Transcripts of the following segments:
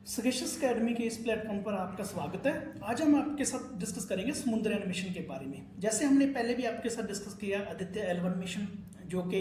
Sagacious academy के इस platform पर आपका स्वागत है। आज हम आपके साथ डिस्कस करेंगे समुद्रयान मिशन के बारे में। जैसे हमने पहले भी आपके साथ डिस्कस किया आदित्य L1 मिशन, जो कि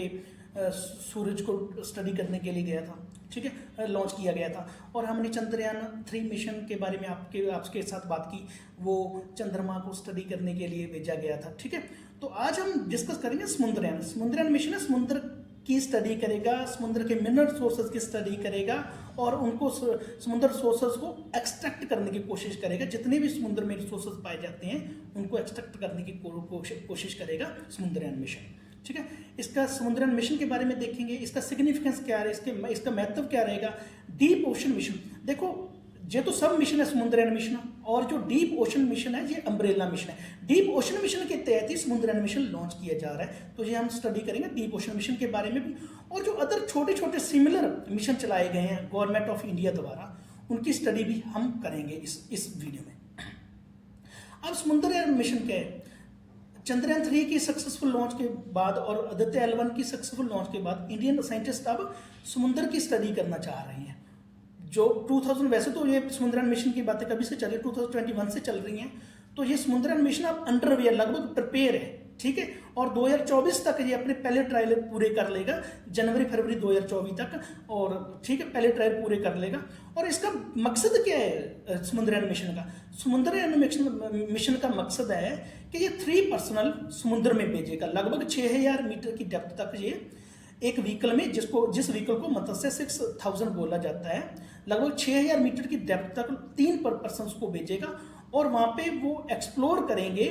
सूरज को स्टडी करने के लिए गया था, ठीक है, लॉन्च किया गया था। और हमने चंद्रयान 3 मिशन के बारे में आपके साथ बात की, वो चंद्रमा को स्टडी करने के लिए भेजा गया था, ठीक है। तो आज हम डिस्कस करेंगे समुद्रयान मिशन है, समुद्र की स्टडी करेगा, समुद्र के मिनरल सोर्सेज की स्टडी करेगा और उनको समुद्र सोर्सेज को एक्सट्रैक्ट करने की कोशिश करेगा। जितने भी समुद्र में रिसोर्सेज पाए जाते हैं उनको एक्सट्रैक्ट करने की कोशिश करेगा समुद्रयान मिशन, ठीक है। इसका समुद्रयान मिशन के बारे में देखेंगे, इसका सिग्निफिकेंस क्या है, इसका महत्व क्या रहेगा। डीप ओशन मिशन, देखो ये तो सब मिशन है समुद्रयान मिशन, और जो डीप ओशन मिशन है ये अम्ब्रेला मिशन है। डीप ओशन मिशन के तहत ही समुद्रयान मिशन लॉन्च किया जा रहा है, तो ये हम स्टडी करेंगे डीप ओशन मिशन के बारे में भी। और जो अदर छोटे छोटे सिमिलर मिशन चलाए गए हैं गवर्नमेंट ऑफ इंडिया द्वारा, उनकी स्टडी भी हम करेंगे इस वीडियो में। अब समुद्रयान मिशन क्या है, चंद्रयान 3 की सक्सेसफुल लॉन्च के बाद और आदित्य L1 की सक्सेसफुल लॉन्च के बाद इंडियन साइंटिस्ट अब समुद्र की स्टडी करना चाह रहे हैं। जो 2000, वैसे तो ये समुद्रयान मिशन की बातें कभी से चल रही, 2021 से चल रही हैं, तो ये समुद्रयान मिशन अब अंडरवे, लगभग प्रिपेयर है, ठीक है। और 2024 तक ये अपने पहले ट्रायल पूरे कर लेगा, जनवरी-फरवरी 2024 तक, और ठीक है, पहले ट्रायल पूरे कर लेगा। और इसका मकसद क्या है समुद्रयान मिशन का? समुद्रयान मिशन का मकसद है कि ये 3 पर्सनल समुद्र में भेजेगा, लगभग 6000 मीटर की डेप्थ तक ये एक व्हीकल में, जिस व्हीकल को मत्स्य 6000 बोला जाता है, लगभग 6000 मीटर की डेप्थ तक 3 पर्सन को भेजेगा। और वहां पे वो एक्सप्लोर करेंगे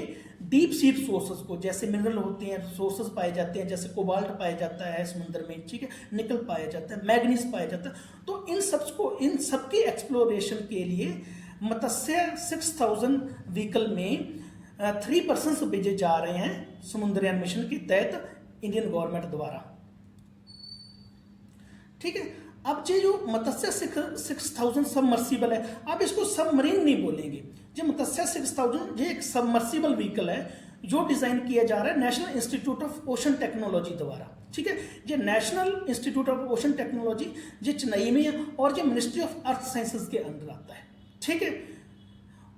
डीप सी सोर्सेज को, जैसे मिनरल होते हैं, सोर्सेज पाए जाते हैं, जैसे कोबाल्ट पाया जाता है समुद्र में, ठीक है, निकल पाया जाता है, मैग्नीज पाया जाता है। तो इन सबकी एक्सप्लोरेशन के लिए मत्स्य 6000 व्हीकल में 3 पर्सन भेजे जा रहे हैं समुद्रयान मिशन के तहत इंडियन गवर्नमेंट द्वारा, ठीक है। अब ये जो मत्स्य 6000 सबमर्सिबल है, आप इसको सबमरीन नहीं बोलेंगे, ये मत्स्य 6000 ये एक सबमर्सिबल व्हीकल है जो डिजाइन किया जा रहा है national institute of ocean technology द्वारा, ठीक है। ये national institute of ocean technology ये चेन्नई में है और ये मिनिस्ट्री ऑफ अर्थ साइंसेज के अंडर आता है, ठीक है।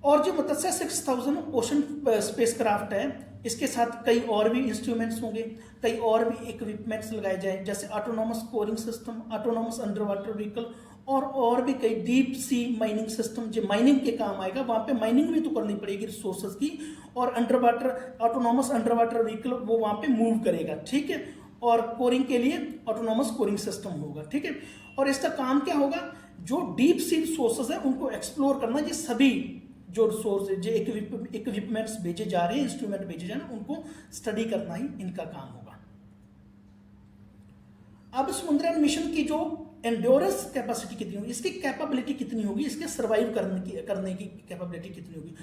और जो मत्स्य 6000 ओशन स्पेसक्राफ्ट है, इसके साथ कई और भी इंस्ट्रूमेंट्स होंगे, कई और भी इक्विपमेंट्स लगाए जाए, जैसे autonomous Koring system, autonomous under water vehicle, और भी कई डीप सी माइनिंग सिस्टम, जो माइनिंग के काम आएगा। वहां पे माइनिंग भी तो करनी पड़ेगी रिसोर्सेज की, और under water autonomous under water vehicle वो वहां पे मूव करेगा, ठीक है। और कोरिंग के लिए ऑटोनॉमस कोरिंग सिस्टम होगा, ठीक है। और इसका काम क्या होगा, जो डीप सी सोर्सेज है उनको एक्सप्लोर करना। ये सभी जो रिसोर्स जो इक्विपमेंट्स भेजे जा रहे हैं, इंस्ट्रूमेंट भेजे जा रहे हैं, उनको स्टडी करना ही इनका काम होगा। अब समुद्रयान मिशन की जो एंड्योरेंस कैपेसिटी कितनी होगी, इसकी कैपेबिलिटी कितनी होगी, इसके सर्वाइव करने की कैपेबिलिटी कितनी होगी।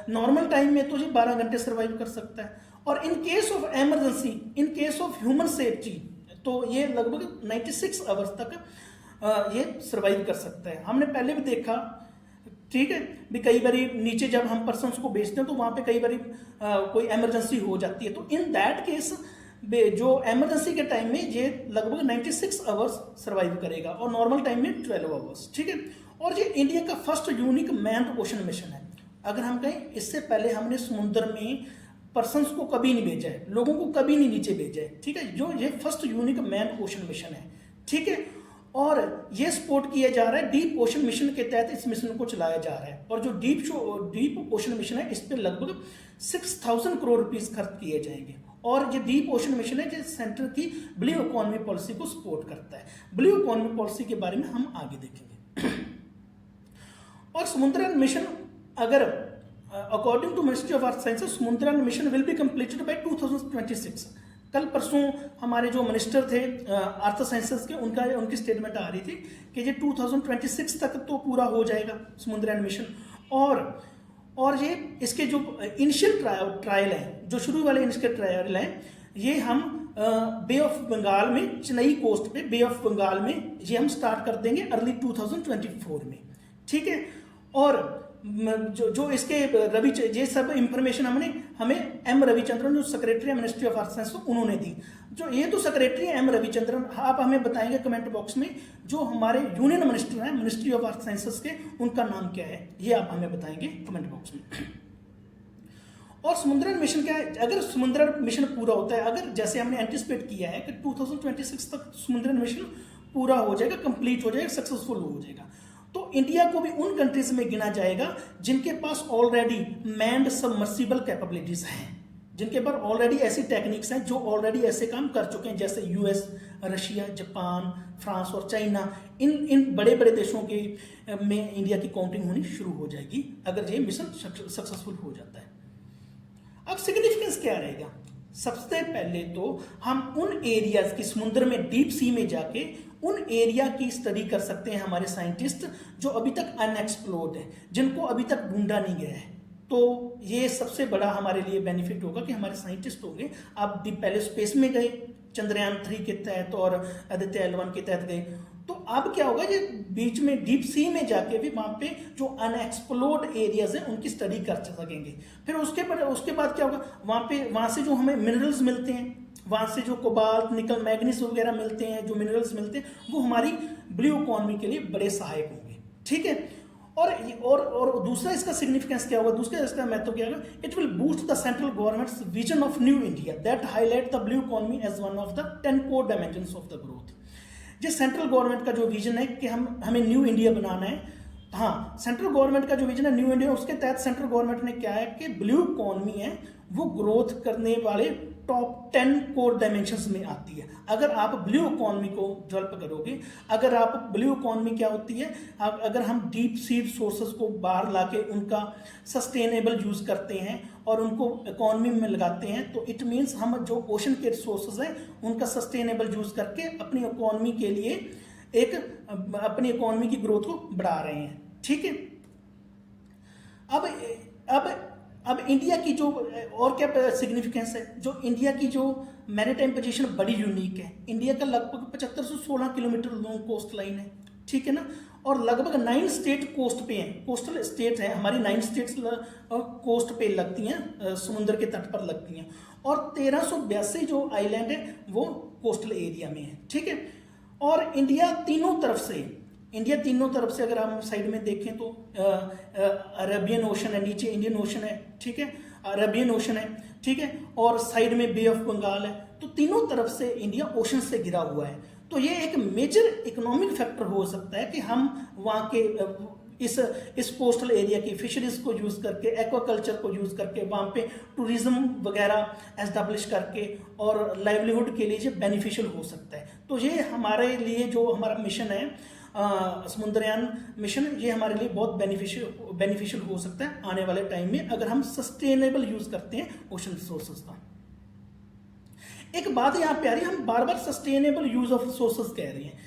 नॉर्मल टाइम में तो ये 12 घंटे सर्वाइव कर सकता है, और in case of emergency, in case of human safety, तो ये लगभग 96 आवर्स तक ये सर्वाइव कर सकता है। हमने पहले भी देखा, ठीक है, भी कई बार नीचे जब हम पर्सन्स को भेजते हैं तो वहां पे कई बार कोई इमरजेंसी हो जाती है, तो इन दैट केस जो इमरजेंसी के टाइम में ये लगभग 96 आवर्स सर्वाइव करेगा, और नॉर्मल टाइम में 12 आवर्स, ठीक है। और ये इंडिया का first unique manned ocean mission है। अगर हम कहें, इससे पहले हमने समुद्र में पर्सन्स को कभी नहीं भेजा है, लोगों को कभी नहीं नीचे भेजा है, ठीक है। जो ये first unique manned ocean mission है, ठीक है। और ये सपोर्ट किया जा रहा है डीप ओशन मिशन के तहत, इस मिशन को चलाया जा रहा है। और जो डीप ओशन मिशन है, इस पे लगभग 6000 करोड़ रुपीस खर्च किए जाएंगे। और ये डीप ओशन मिशन है जो सेंटर की ब्लू इकोनॉमी पॉलिसी को सपोर्ट करता है। ब्लू इकोनॉमी पॉलिसी के बारे में हम आगे देखेंगे। और समुद्रयान मिशन, अगर according to ministry of earth sciences, Samudrayaan mission will be completed by 2026। कल परसों हमारे जो मिनिस्टर थे अर्थ साइंसेस के, उनकी स्टेटमेंट आ रही थी कि ये 2026 तक तो पूरा हो जाएगा समुद्रयान मिशन। और ये इसके जो इनिशियल ट्रायल है, जो शुरू वाले इनिशियल ट्रायल हैं, ये हम बे ऑफ बंगाल में, चेन्नई कोस्ट पे बे ऑफ बंगाल में ये हम स्टार्ट कर देंगे अर्ली 2024 में, ठीक है। और जो इसके ये सब इंफॉर्मेशन हमें एम रविचंद्रन, जो सेक्रेटरी है मिनिस्ट्री ऑफ अर्थ साइंस, उन्होंने दी। जो ये तो सेक्रेटरी है एम रविचंद्रन, आप हमें बताएंगे कमेंट बॉक्स में जो हमारे यूनियन मिनिस्टर हैं मिनिस्ट्री ऑफ अर्थ साइंसेस के, उनका नाम क्या है, ये आप हमें बताएंगे कमेंट बॉक्स में। और समुद्रयान मिशन क्या है, अगर समुद्रयान मिशन पूरा होता है, अगर जैसे हमने एंटिसिपेट किया है कि 2026 तक समुद्रयान मिशन पूरा हो जाएगा, कंप्लीट हो जाएगा, सक्सेसफुल हो जाएगा, तो इंडिया को भी उन कंट्रीज में गिना जाएगा जिनके पास ऑलरेडी मैन्ड सबमर्सिबल कैपेबिलिटीज हैं, जिनके पास ऑलरेडी ऐसी टेक्निक्स हैं जो ऑलरेडी ऐसे काम कर चुके हैं, जैसे यूएस, रशिया, जापान, फ्रांस और चाइना। इन बड़े बड़े देशों के में इंडिया की काउंटिंग होनी शुरू हो जाएगी अगर ये मिशन सक्सेसफुल हो जाता है। अब सिग्निफिकेंस क्या रहेगा, सबसे पहले तो हम उन एरियाज की समुद्र में डीप सी में जाके उन एरिया की स्टडी कर सकते हैं हमारे साइंटिस्ट जो अभी तक अनएक्सप्लोर्ड है, जिनको अभी तक ढूंढा नहीं गया है। तो ये सबसे बड़ा हमारे लिए बेनिफिट होगा कि हमारे साइंटिस्ट होंगे, आप पहले स्पेस में गए चंद्रयान 3 के तहत और आदित्य L1 के तहत गए, तो अब क्या होगा, ये बीच में डीप सी में जाके भी वहां पे जो अनएक्सप्लोर्ड एरियाज हैं उनकी स्टडी कर सकेंगे। फिर उसके बाद क्या होगा, वहां से जो हमें मिनरल्स मिलते हैं, वहां से जो कोबाल्ट, निकल, मैग्नीज वगैरह मिलते हैं, जो मिनरल्स मिलते हैं, वो हमारी ब्लू इकोनॉमी के लिए बड़े सहायक होंगे। ठीक है, और दूसरा इसका सिग्निफिकेंस क्या होगा, दूसरा इसका महत्व क्या होगा, it will boost the central government's vision of new India that highlight the blue economy as one of the 10 core dimensions of the growth. जिस सेंट्रल गवर्नमेंट का जो विजन है कि हमें न्यू इंडिया बनाना है, हाँ, सेंट्रल गवर्नमेंट का जो विजन है न्यू इंडिया, उसके तहत सेंट्रल गवर्नमेंट ने क्या है कि ब्लू इकोनॉमी है वो ग्रोथ करने वाले टॉप 10 कोर डायमेंशंस में आती है। अगर आप ब्लू इकोनॉमी को डेवलप करोगे, अगर आप ब्लू इकोनॉमी क्या होती है, अगर हम डीप सी रिसोर्सेज को बाहर लाके उनका सस्टेनेबल यूज करते हैं और उनको इकोनॉमी में लगाते हैं, तो इट मीन्स हम जो ओशन के रिसोर्सेज हैं उनका सस्टेनेबल यूज करके अपनी इकोनॉमी के लिए अपनी इकोनॉमी की ग्रोथ को बढ़ा रहे हैं। ठीक है, अब इंडिया की जो और क्या सिग्निफिकेंस है, जो इंडिया की जो मैरीटाइम पोजीशन बड़ी यूनिक है। इंडिया का लगभग 75 से 16 किलोमीटर लॉन्ग कोस्ट लाइन है, ठीक है ना, और लगभग 9 स्टेट कोस्ट पे हैं, कोस्टल स्टेट है हमारी, 9 स्टेट्स कोस्ट पे लगती हैं, समुद्र के तट पर लगती हैं, और 1382 जो आइलैंड है वो कोस्टल एरिया में है। ठीक है, और इंडिया तीनों तरफ से अगर हम साइड में देखें तो अरेबियन ओशन है, नीचे इंडियन ओशन है, ठीक है, अरेबियन ओशन है, ठीक है, और साइड में बे ऑफ बंगाल है, तो तीनों तरफ से इंडिया ओशन से घिरा हुआ है। तो ये एक मेजर इकोनॉमिक फैक्टर हो सकता है कि हम वहाँ के इस कोस्टल एरिया की फिशरीज को यूज करके, एक्वाकल्चर को यूज करके, वहाँ पे टूरिज्म वगैरह एस्टेब्लिश करके और लाइवलीहुड के लिए ये बेनिफिशियल हो सकता है। तो ये हमारे लिए जो हमारा मिशन है समुद्रयान मिशन, ये हमारे लिए बहुत बेनिफिशियल हो सकता है आने वाले टाइम में, अगर हम सस्टेनेबल यूज करते हैं ओशन रिसोर्सेज का। एक बात यहाँ पे आ रही है, हम बार बार सस्टेनेबल यूज ऑफ रिसोर्सेज कह रहे हैं,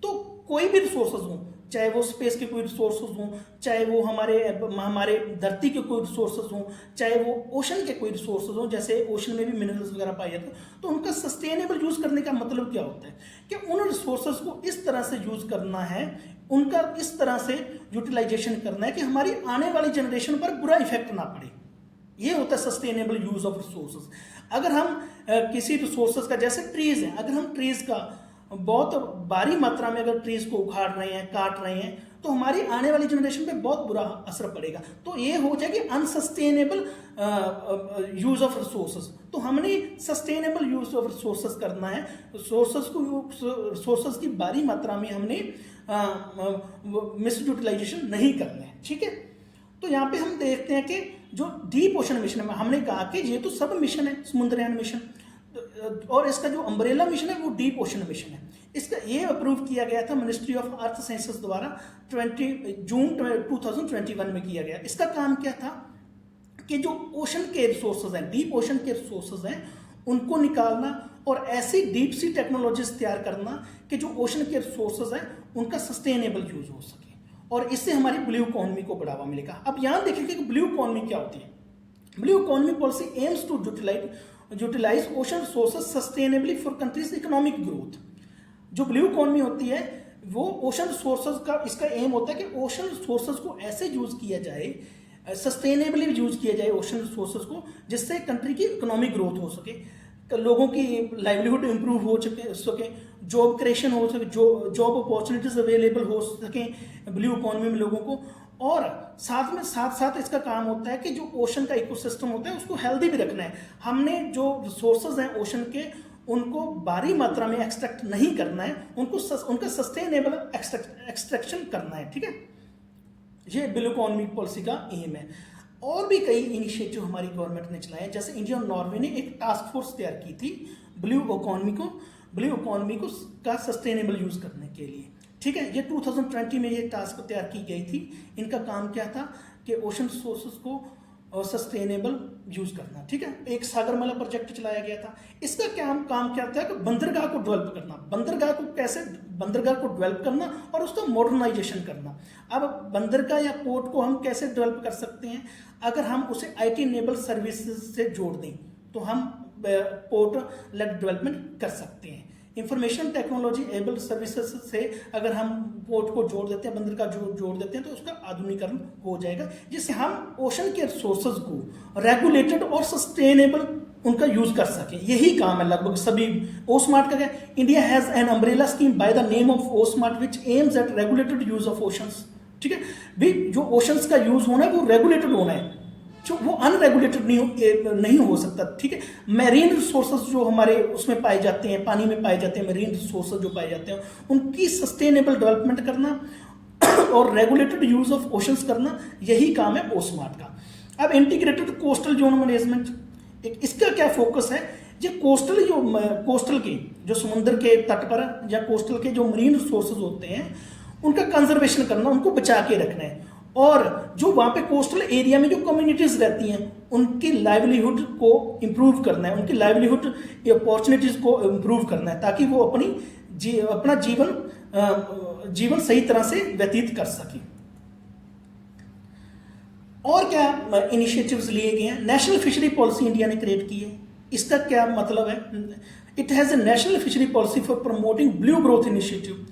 तो कोई भी रिसोर्सेज हो, चाहे वो स्पेस के कोई रिसोर्सेज हों, चाहे वो हमारे धरती के कोई रिसोर्सेज हों, चाहे वो ओशन के कोई रिसोर्सेज हों, जैसे ओशन में भी मिनरल्स वगैरह पाए जाते हैं, तो उनका सस्टेनेबल यूज करने का मतलब क्या होता है कि उन रिसोर्सेज को इस तरह से यूज करना है, उनका इस तरह से यूटिलाइजेशन करना है कि हमारी आने वाली जनरेशन पर बुरा इफेक्ट ना पड़े। ये होता है सस्टेनेबल यूज ऑफ रिसोर्सेज। अगर हम किसी रिसोर्सेज का, जैसे ट्रीज है, अगर हम ट्रीज का बहुत भारी मात्रा में अगर ट्रीज को उखाड़ रहे हैं, काट रहे हैं, तो हमारी आने वाली जनरेशन पे बहुत बुरा असर पड़ेगा। तो ये हो जाएगी अनसस्टेनेबल यूज ऑफ रिसोर्सेज। तो हमने सस्टेनेबल यूज ऑफ रिसोर्सेज करना है, रिसोर्सेज की भारी मात्रा में हमने मिस यूटिलाइजेशन नहीं करना है। ठीक है, तो यहाँ पे हम देखते हैं कि जो डीप ओशन मिशन में हमने कहा कि ये तो सब मिशन है समुद्रयान मिशन, और इसका जो अम्ब्रेला मिशन है वो डीप ओशन मिशन है। इसका ये अप्रूव किया गया था मिनिस्ट्री ऑफ अर्थ साइंसेस द्वारा 20 जून 2021 में किया गया। इसका काम क्या था कि जो ओशन के रिसोर्सेज हैं, डीप ओशन के रिसोर्सेज हैं, उनको निकालना और ऐसी डीप सी टेक्नोलॉजीज तैयार करना कि जो ओशन के रिसोर्सेज हैं उनका सस्टेनेबल यूज हो सके, और इससे हमारी ब्लू इकोनॉमी को बढ़ावा मिलेगा। अब यहां देखेंगे कि ब्लू इकोनॉमी क्या होती है। Blue economy policy aims to utilise ocean resources sustainably for countries economic growth. जो ब्लू इकोनॉमी होती है वो ओशन रिसोर्सेज का इसका एम होता है कि ओशन रिसोर्सेज को ऐसे यूज किया जाए, सस्टेनेबली यूज किया जाए ओशन रिसोर्सेज को, जिससे कंट्री की इकोनॉमिक ग्रोथ हो सके, लोगों की लाइवलीहुड इंप्रूव हो सके, जॉब क्रिएशन हो सके, जॉब अपॉर्चुनिटीज अवेलेबल हो सके ब्लू इकोनॉमी में लोगों को। और साथ साथ इसका काम होता है कि जो ओशन का इकोसिस्टम होता है उसको हेल्दी भी रखना है। हमने जो रिसोर्सेज हैं ओशन के, उनको भारी मात्रा में एक्सट्रैक्ट नहीं करना है, उनका सस्टेनेबल एक्सट्रैक्शन करना है, ठीक है। ये ब्लू इकोनॉमी पॉलिसी का एम है। और भी कई इनिशिएटिव हमारी गवर्नमेंट ने चलाए, जैसे इंडिया और नॉर्वे ने एक टास्क फोर्स तैयार की थी ब्लू इकोनॉमी को का सस्टेनेबल यूज करने के लिए, ठीक है। ये 2020 में ये टास्क तैयार की गई थी। इनका काम क्या था कि ओशन रिसोर्सेज को सस्टेनेबल यूज करना, ठीक है। एक सागरमाला प्रोजेक्ट चलाया गया था। इसका काम क्या था कि बंदरगाह को डेवलप करना, बंदरगाह को डेवलप करना और उसका मॉडर्नाइजेशन करना। अब बंदरगाह या पोर्ट को हम कैसे डेवलप कर सकते हैं? अगर हम उसे IT इनेबल सर्विसेज से जोड़ दें तो हम पोर्ट लेड डेवलपमेंट कर सकते हैं। इंफॉर्मेशन टेक्नोलॉजी एबल सर्विसेज से अगर हम पोर्ट को जोड़ देते हैं, बंदरगाह जोड़ देते हैं, तो उसका आधुनिकीकरण हो जाएगा, जिससे हम ओशन के रिसोर्सेज को रेगुलेटेड और सस्टेनेबल उनका यूज कर सकें। यही काम है लगभग सभी ओ स्मार्ट का। India has an umbrella scheme by the name of O smart which aims at regulated use of oceans, ठीक है। भी जो ओशंस का यूज होना है वो रेगुलेटेड होना है, जो वो अनरेगुलेटेड नहीं हो सकता, ठीक है। मैरीन रिसोर्सेज जो हमारे उसमें पाए जाते हैं, पानी में पाए जाते हैं, मैरीन रिसोर्सेज जो पाए जाते हैं, उनकी सस्टेनेबल डेवलपमेंट करना और रेगुलेटेड यूज ऑफ ओशंस करना, यही काम है ओ स्मार्ट का। अब इंटीग्रेटेड कोस्टल जोन मैनेजमेंट, इसका क्या फोकस है? ये कोस्टल के जो समुद्र के तट पर या कोस्टल के जो मरीन रिसोर्सेज होते हैं उनका कंजर्वेशन करना, उनको बचा के रखना है। और जो वहाँ पे कोस्टल एरिया में जो कम्युनिटीज रहती हैं उनकी लाइवलीहुड को इम्प्रूव करना है, उनकी लाइवलीहुड अपॉर्चुनिटीज को इम्प्रूव करना है, ताकि वो अपना जीवन सही तरह से व्यतीत कर सके। और क्या इनिशिएटिव्स लिए गए हैं? नेशनल फिशरी पॉलिसी इंडिया ने क्रिएट की है। इसका क्या मतलब है? It has a national fishery policy for promoting blue growth initiative,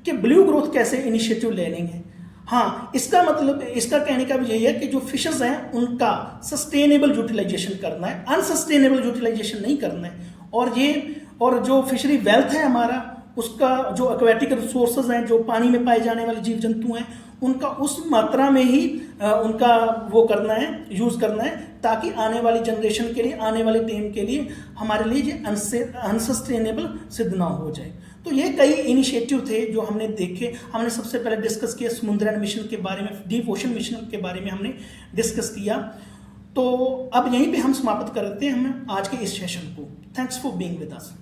कि ब्लू ग्रोथ कैसे इनिशिएटिव लेने हैं। हाँ, इसका मतलब, इसका कहने का भी यही है कि जो फिशेस हैं उनका सस्टेनेबल यूटिलाइजेशन करना है, अनसस्टेनेबल यूटिलाइजेशन नहीं करना है। और जो फिशरी वेल्थ है हमारा, उसका जो एक्वेटिक रिसोर्सेज हैं, जो पानी में पाए जाने वाले जीव जंतु हैं, उनका उस मात्रा में ही उनका वो करना है, यूज करना है, ताकि आने वाली जनरेशन के लिए, आने वाले टाइम के लिए हमारे लिए ये अनसस्टेनेबल सिद्ध ना हो जाए। तो ये कई इनिशिएटिव थे जो हमने देखे। हमने सबसे पहले डिस्कस किया समुद्रयान मिशन के बारे में, डीप ओशन मिशन के बारे में हमने डिस्कस किया। तो अब यहीं पे हम समाप्त करते हैं हम आज के इस सेशन को। Thanks for being with us.